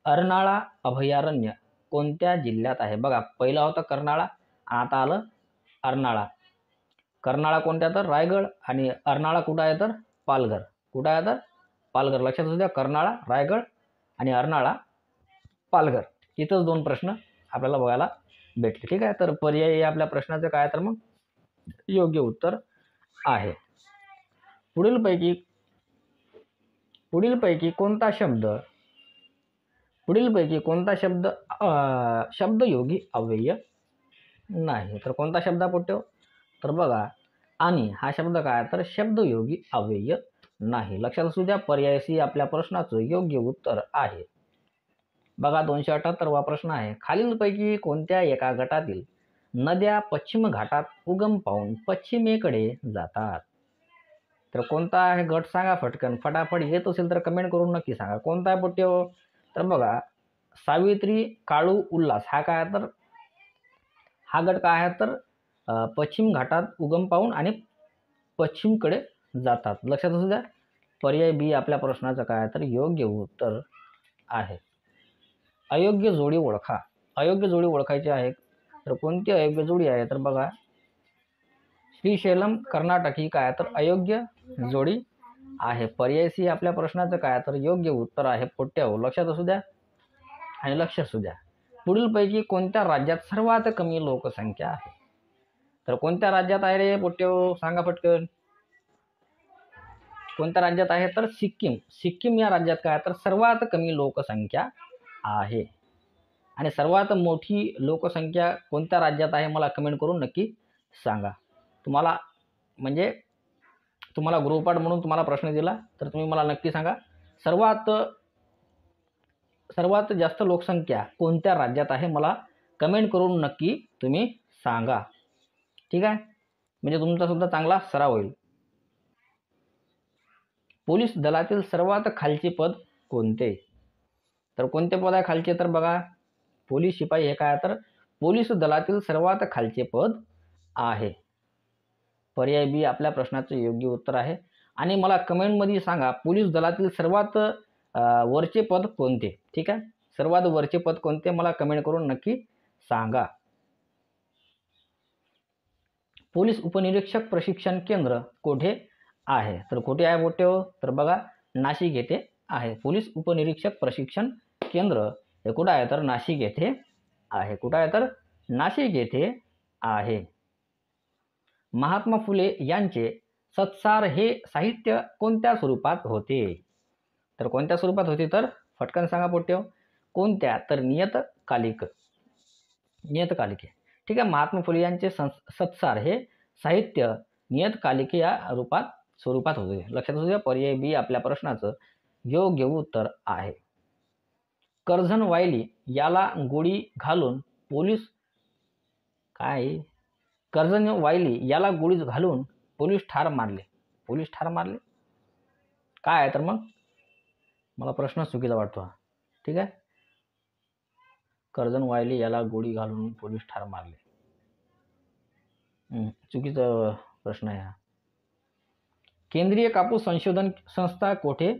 अर्नाळा अभयारण्य कोणत्या जिल्ह्यात आहे? बघा, पहिला होता कर्नाळा, आता आलं अर्नाळा. कर्नाळा कोणत्या? तर रायगड. आणि अर्नाळा कुठं आहे? तर पालघर. कुठं आहे? तर पालघर. लक्षात असू द्या. कर्नाळा रायगड आणि अर्नाळा पालघर. इथंच 2 प्रश्न आपल्याला बघायला भेटले. ठीक आहे, तर पर्याय आपल्या प्रश्नाचं काय तर मग योग्य उत्तर आहे. पुढीलपैकी कोणता शब्द शब्दयोगी अव्यय नाही? तर कोणता शब्द पोट्यो? तर बघा, आणि हा शब्द काय तर शब्दयोगी अव्यय नाही. लक्षात असू द्या. पर्याय सी आपल्या प्रश्नाचं योग्य उत्तर आहे. बघा, 278वा प्रश्न आहे. खालीलपैकी कोणत्या एका गटातील नद्या पश्चिम घाटात उगम पावून पश्चिमेकडे जातात? तर कोणता आहे गट? सांगा फटकन. फटाफट येत असेल तर कमेंट करून नक्की सांगा. कोणता आहे पोट्यो? तर बघा, सावित्री, काळू, उल्हास हा काय तर हा गट काय आहे? तर पश्चिम घाटात उगम पावून आणि पश्चिमकडे जातात. लक्षात असू द्या. पर्याय बी आपल्या प्रश्नाचं काय तर योग्य उत्तर आहे. अयोग्य जोडी ओळखा. अयोग्य जोडी ओळखायची आहे. तर कोणती अयोग्य जोडी आहे? तर बघा, श्रीशैलम कर्नाटक ही काय तर अयोग्य जोडी आहे. पर्याय सी आपल्या प्रश्नाचं काय तर योग्य उत्तर आहे. पोट्ट्याहो, लक्षात असू द्या आणि लक्ष असू द्या. पुढीलपैकी कोणत्या राज्यात सर्वात कमी लोकसंख्या आहे? तर कोणत्या राज्यात आहे रे पोट्ट्याहो? सांगा पटकन. कोणत्या राज्यात आहे? तर सिक्कीम. सिक्कीम या राज्यात काय तर सर्वात कमी लोकसंख्या आहे. आणि सर्वात मोठी लोकसंख्या कोणत्या राज्यात आहे मला कमेंट करून नक्की सांगा. तुम्हाला म्हणजे तुम्हाला गृहपाठ म्हणून तुम्हाला प्रश्न दिला तर तुम्ही मला नक्की सांगा, सर्वात जास्त लोकसंख्या कोणत्या राज्यात आहे मला कमेंट करून नक्की तुम्ही सांगा. ठीक आहे, म्हणजे तुमचा सुद्धा चांगला सराव होईल. पोलीस दलातील सर्वात खालचे पद कोणते? तर कोणते पद आहे खालचे? तर बघा, पोलीस शिपाई हे काय तर पोलीस दलातील सर्वात खालचे पद आहे. पर्याय बी आपल्या प्रश्नाचं योग्य उत्तर आहे. आणि मला कमेंटमध्ये सांगा, पोलीस दलातील सर्वात वरचे पद कोणते? ठीक आहे, सर्वात वरचे पद कोणते मला कमेंट करून नक्की सांगा. पोलीस उपनिरीक्षक प्रशिक्षण केंद्र कुठे आहे? तर कुठे आहे मोठे हो? तर बघा, नाशिक येथे आहे. पोलीस उपनिरीक्षक प्रशिक्षण केंद्र हे कुठं आहे? तर नाशिक येथे आहे. कुठं आहे? तर नाशिक येथे आहे. महात्मा फुले यांचे सत्सार हे साहित्य कोणत्या स्वरूपात होते? तर कोणत्या स्वरूपात होते? तर फटकन सांगा पोट्ट्यो. कोणत्या? तर नियतकालिके. ठीक आहे, महात्मा फुले यांचे सत्सार हे साहित्य नियतकालिके या स्वरूपात होते. लक्षात असू द्या, पर्याय बी आपल्या प्रश्नाचं योग्य उत्तर आहे. कर्झन वायली याला गोळी घालून पोलीस कर्झन वायली याला गोळी घालून पोलीस ठार मारले. काय आहे? तर मग मला प्रश्न चुकीचा वाटतो. ठीक आहे, कर्झन वायली याला गोळी घालून पोलीस ठार मारले, चुकीचा प्रश्न आहे हा. केंद्रीय कापूस संशोधन संस्था कोठे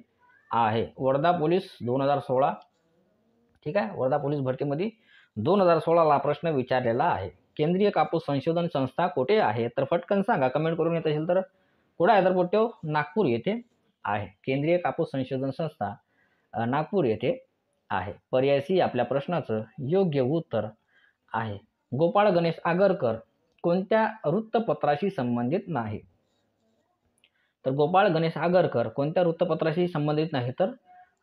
आहे? वर्धा पोलीस 2016. ठीक आहे, वर्धा पोलीस भरतीमध्ये 2016ला प्रश्न विचारलेला आहे. केंद्रीय कापूस संशोधन संस्था कुठे आहे? तर फटकन सांगा, कमेंट करून येत असेल तर. कुठे आहे? तर पोट्ट्यो, नागपूर येथे आहे. केंद्रीय कापूस संशोधन संस्था नागपूर येथे आहे. पर्याय सी आपल्या प्रश्नाचं योग्य उत्तर आहे. गोपाळ गणेश आगरकर कोणत्या वृत्तपत्राशी संबंधित नाही? तर गोपाळ गणेश आगरकर कोणत्या वृत्तपत्राशी संबंधित नाही? तर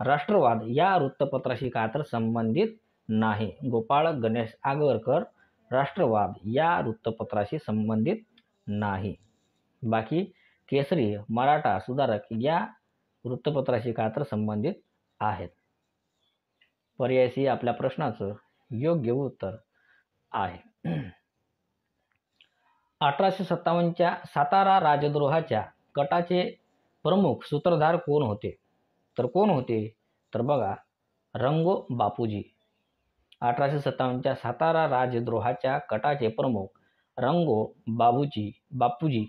राष्ट्रवाद या वृत्तपत्राशी काय तर संबंधित नाही. गोपाळ गणेश आगरकर राष्ट्रवाद या वृत्तपत्राशी संबंधित नाही. बाकी केसरी, मराठा सुधारक या वृत्तपत्राशी काय तर संबंधित आहेत. पर्याय सी आपल्या प्रश्नाचं योग्य उत्तर आहे. 1857च्या सातारा राजद्रोहाच्या कटाचे प्रमुख सूत्रधार कोण होते? तर कोण होते? तर बघा, रंगो बापूजी. 1857च्या सातारा राजद्रोहाच्या कटाचे प्रमुख रंगो बापूजी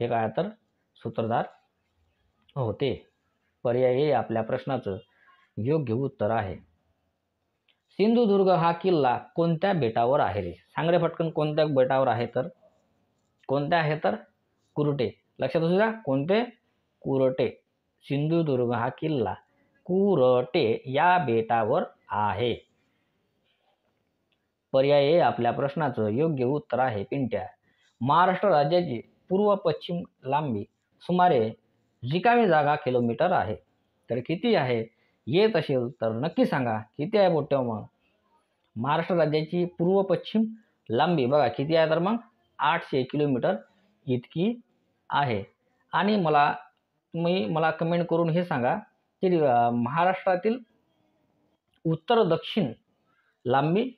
हे काय तर सूत्रधार होते. पर्याय हे आपल्या प्रश्नाचं योग्य उत्तर आहे. सिंधुदुर्ग हा किल्ला कोणत्या बेटावर आहे रे? सांग रे फटकन, कोणत्या बेटावर आहे? तर कोणत्या आहे? तर कुरटे. लक्षात असू द्या, कोणते? कुरटे. सिंधुदुर्ग हा किल्ला कुरटे या बेटावर आहे. पर्याय हे आपल्या प्रश्नाचं योग्य उत्तर आहे. पिंट्या. महाराष्ट्र राज्याची पूर्व पश्चिम लांबी सुमारे रिकामी जागा किलोमीटर आहे. तर किती आहे? येत असेल तर नक्की सांगा, किती आहे मोठ्या? मग महाराष्ट्र राज्याची पूर्व पश्चिम लांबी बघा किती आहे? तर मग 800 किलोमीटर इतकी आहे. आणि मला कमेंट करून हे सांगा की महाराष्ट्रातील उत्तर दक्षिण लांबी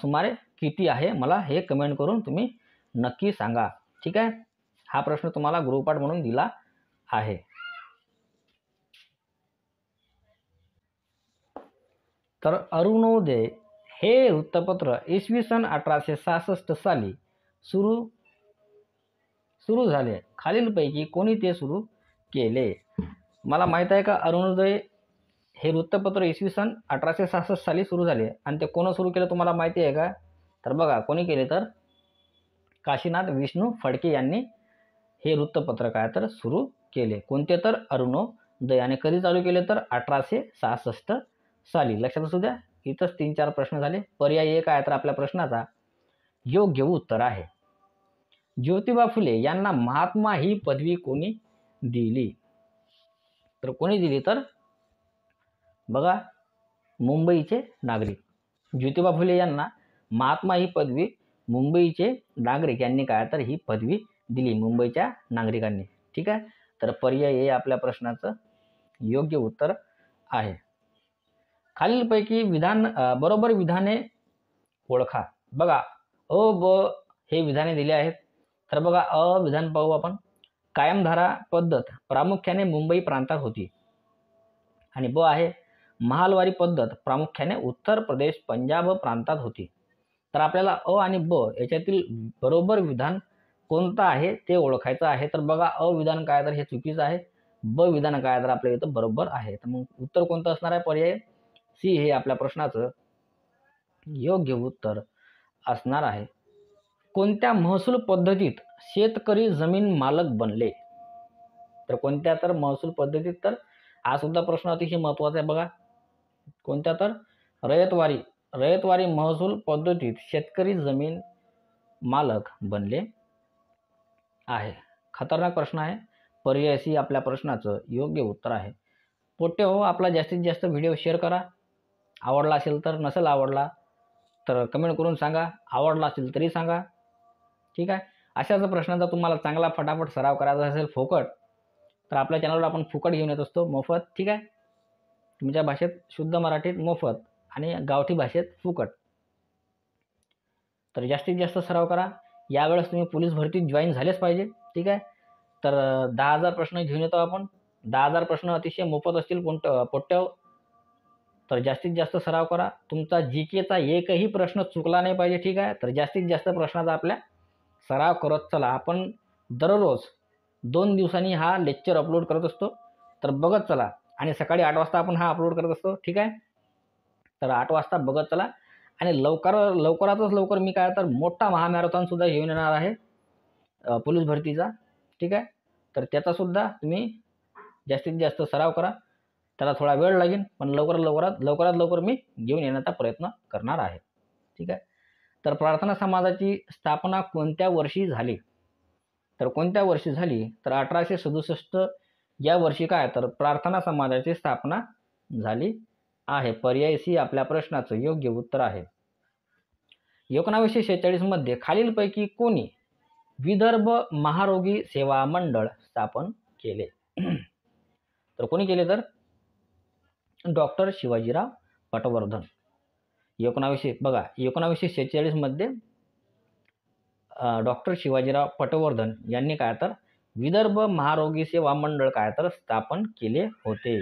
सुमारे किती आहे? मला हे कमेंट करून तुम्ही नक्की सांगा. ठीक आहे, हा प्रश्न तुम्हाला गृहपाठ म्हणून दिला आहे. तर अरुणोदय हे वृत्तपत्र इसवी सन 1866 साली सुरू झाले. खालीलपैकी कोणी ते सुरू केले? मला माहित आहे का, अरुणोदय हे वृत्तपत्र इसवी सन 1866 साली सुरू झाले आणि ते कोण सुरू केलं तुम्हाला माहिती आहे का? तर बघा कोणी केले तर काशीनाथ विष्णू फडके यांनी हे वृत्तपत्र काय तर सुरू केले. कोणते तर अरुणोदय. आणि कधी चालू केले तर 1866 साली. लक्षात असू द्या. इथंच 3-4 प्रश्न झाले. पर्याय 1 आहे तर आपल्या प्रश्नाचा योग्य उत्तर आहे. ज्योतिबा फुले यांना महात्मा ही पदवी कोणी दिली? तर कोणी दिली तर बघा मुंबईचे नागरिक. ज्योतिबा फुले यांना महात्मा ही पदवी मुंबईचे नागरिक यांनी काय तर ही पदवी दिली मुंबईच्या नागरिकांनी. ठीक आहे. तर पर्याय हे आपल्या प्रश्नाचं योग्य उत्तर आहे. खालीलपैकी बरोबर विधाने ओळखा. बघा अ ब हे विधाने दिले आहेत. तर बघा विधान पाहू आपण. कायमधारा पद्धत प्रामुख्याने मुंबई प्रांतात होती. आणि ब आहे महालवारी पद्धत प्रामुख्याने उत्तर प्रदेश पंजाब प्रांतात होती. तर आपल्याला अ आणि ब याच्यातील बरोबर विधान कोणतं आहे ते ओळखायचं आहे. तर बघा अ विधान काय तर हे चुकीचं आहे. ब विधान काय तर आपल्या इथं बरोबर आहे. तर मग उत्तर कोणतं असणार आहे? पर्याय सी हे आपल्या प्रश्नाचं योग्य उत्तर असणार आहे. कोणत्या महसूल पद्धतीत शेतकरी जमीन मालक बनले? तर कोणत्या तर महसूल पद्धतीत, तर हा सुद्धा प्रश्न अतिशय महत्त्वाचा आहे. बघा कोणत्या तर रयतवारी महसूल पद्धतीत शेतकरी जमीन मालक बनले आहे. खतरनाक प्रश्न आहे. पर्याय सी आपल्या प्रश्नाचं योग्य उत्तर आहे. पोट्टे हो, आपला जास्तीत जास्त व्हिडिओ शेअर करा. आवडला असेल तर, नसेल आवडला तर कमेंट करून सांगा. आवडला असेल तरी सांगा. ठीक आहे. अशाच प्रश्नांचा तुम्हाला चांगला फटाफट सराव करायचा असेल फुकट, तर आपल्या चॅनलवर आपण फुकट घेऊन येत असतो, मोफत. ठीक आहे. तुमच्या भाषेत शुद्ध मराठीत मोफत आणि गावठी भाषेत फुकट. तर जास्तीत जास्त सराव करा. यावेळेस तुम्ही पोलीस भरतीत जॉईन झालेच पाहिजे. ठीक आहे. तर 10,000 प्रश्न घेऊन येतो आपण. 10,000 प्रश्न अतिशय मोफत असतील पोट्ट्यावर. तर जास्तीत जास्त सराव करा. तुमचा जीकेचा एकही प्रश्न चुकला नाही पाहिजे. ठीक आहे. तर जास्तीत जास्त प्रश्नाचा आपल्या सराव करत चला. आपण दररोज 2 दिवसांनी हा लेक्चर अपलोड करत असतो. तर बघत चला. आणि सकाळी 8 वाजता आपण हा अपलोड करत असतो. ठीक आहे. तर 8 वाजता बघत चला. आणि लवकरातच लवकर मी काय तर मोठा महामॅरेथॉन सुद्धा घेऊन येणार आहे पोलीस भरतीचा. ठीक आहे. तर त्याचा सुद्धा तुम्ही जास्तीत जास्त सराव करा. त्याला थोडा वेळ लागेल, पण लवकरात लवकर मी घेऊन येण्याचा प्रयत्न करणार आहे. ठीक आहे. तर प्रार्थना समाजाची स्थापना कोणत्या वर्षी झाली? तर कोणत्या वर्षी झाली? तर 1867 या वर्षी काय तर प्रार्थना समाजाची स्थापना झाली आहे. पर्याय सी आपल्या प्रश्नाचं योग्य उत्तर आहे. 1946 मध्ये खालीलपैकी कोणी विदर्भ महारोगी सेवा मंडळ स्थापन केले? तर कोणी केले तर डॉक्टर शिवाजीराव पटवर्धन. 1946 मध्ये डॉक्टर शिवाजीराव पटवर्धन यांनी काय तर विदर्भ महारोगी सेवा मंडळ काय तर स्थापन केले होते.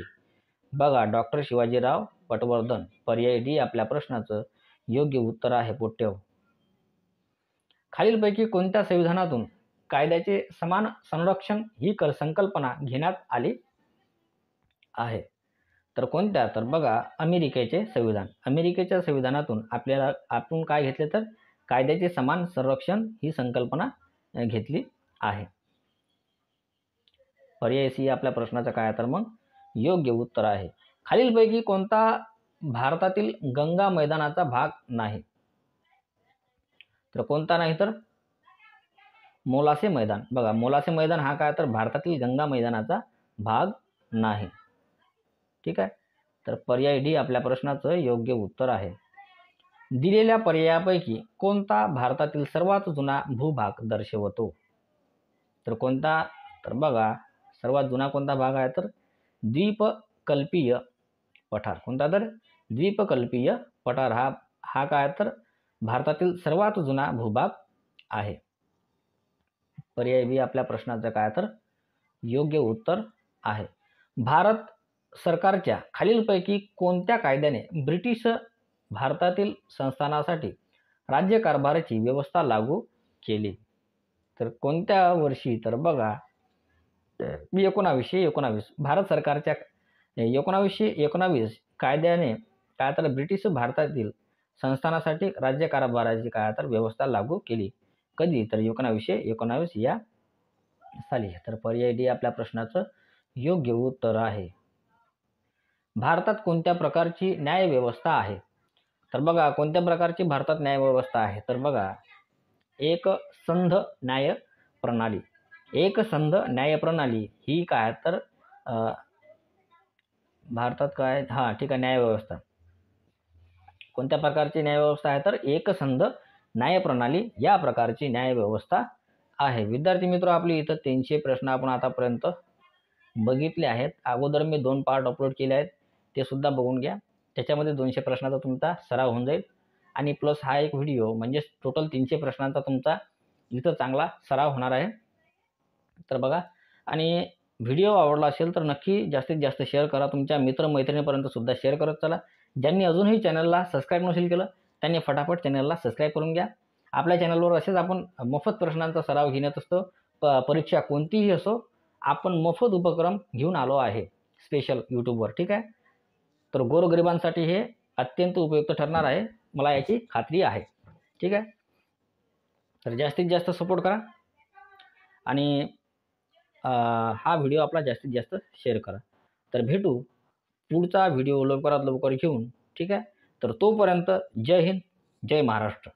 बघा डॉक्टर शिवाजीराव पटवर्धन. पर्याय डी आपल्या प्रश्नाचं योग्य उत्तर आहे पोट्ट्यावर. खालीलपैकी कोणत्या संविधानातून कायद्याचे समान संरक्षण ही संकल्पना घेण्यात आली आहे? तर कोणत्या? तर बघा अमेरिकेचे संविधान. अमेरिकेच्या संविधानातून आपण काय घेतले तर कायद्याचे समान संरक्षण ही संकल्पना घेतली आहे. पर्याय सी आपल्या प्रश्नाचं काय तर मग योग्य उत्तर आहे. खालीलपैकी कोणता भारतातील गंगा मैदानाचा भाग नाही? तर कोणता नाही तर मोलासे मैदान. बघा मोलासे मैदान हा काय तर भारतातील गंगा मैदानाचा भाग नाही. ठीक आहे. तर पर्याय डी आपल्या प्रश्नाचं योग्य उत्तर आहे. दिलेल्या पर्यायापैकी कोणता भारतातील सर्वात जुना भूभाग दर्शवतो? तर कोणता? तर बघा सर्वात जुना कोणता भाग आहे तर द्वीपकल्पीय पठार. कोणता? तर द्वीपकल्पीय पठार हा काय तर भारतातील सर्वात जुना भूभाग आहे. पर्याय बी आपल्या प्रश्नाचं काय तर योग्य उत्तर आहे. भारत सरकारच्या खालीलपैकी कोणत्या कायद्याने ब्रिटिश भारतातील संस्थानासाठी राज्यकारभाराची व्यवस्था लागू केली? तर कोणत्या वर्षी? तर बघा 1919. भारत सरकारच्या 1919 कायद्याने काय तर ब्रिटिश भारतातील संस्थानासाठी राज्य कारभाराची काय तर व्यवस्था लागू केली. कधी? तर 1919 या साली. तर पर्याय डी आपल्या प्रश्नाचं योग्य उत्तर आहे. भारतात कोणत्या प्रकारची न्यायव्यवस्था आहे? तर बघा कोणत्या प्रकारची भारतात न्यायव्यवस्था आहे? तर बघा एकसंध न्याय प्रणाली. एकसंध न्याय प्रणाली ही काय तर भारतात काय ठीक आहे न्यायव्यवस्था. कोणत्या प्रकारची न्यायव्यवस्था आहे तर एकसंध न्याय प्रणाली या प्रकारची न्यायव्यवस्था आहे. विद्यार्थी मित्र आपली इथं 300 प्रश्न आपण आतापर्यंत बघितले आहेत. अगोदर मी 2 पार्ट अपलोड केले आहेत. ते सुद्धा बघून घ्या. त्याच्यामध्ये 200 प्रश्नाचा तुमचा सराव होऊन जाईल आणि प्लस हा एक व्हिडिओ म्हणजे टोटल 300 प्रश्नांचा तुमचा इथं चांगला सराव होणार आहे. तर बघा आणि व्हिडिओ आवडला असेल तर नक्की जास्तीत जास्त शेअर करा. तुमच्या मित्र-मैत्रिणींपर्यंत सुद्धा शेअर करत चला. ज्यांनी अजूनही चॅनलला सबस्क्राईब नसेल केलं त्यांनी फटाफट चॅनलला सबस्क्राईब करून घ्या. आपल्या चॅनलवर असेच आपण मोफत प्रश्नांचा सराव घेण्यात असतो. परीक्षा कोणतीही असो आपण मोफत उपक्रम घेऊन आलो आहे स्पेशल YouTubeवर. ठीक आहे. तर गोरगरिबांसाठी हे अत्यंत उपयुक्त ठरणार आहे. मला याची खात्री आहे. ठीक आहे. तर जास्तीत जास्त सपोर्ट करा आणि हा व्हिडिओ आपला जास्तीत जास्त शेअर करा. तर भेटू पुढचा व्हिडिओ लवकरात लवकर घेऊन. ठीक आहे. तर तोपर्यंत जय हिंद, जय महाराष्ट्र.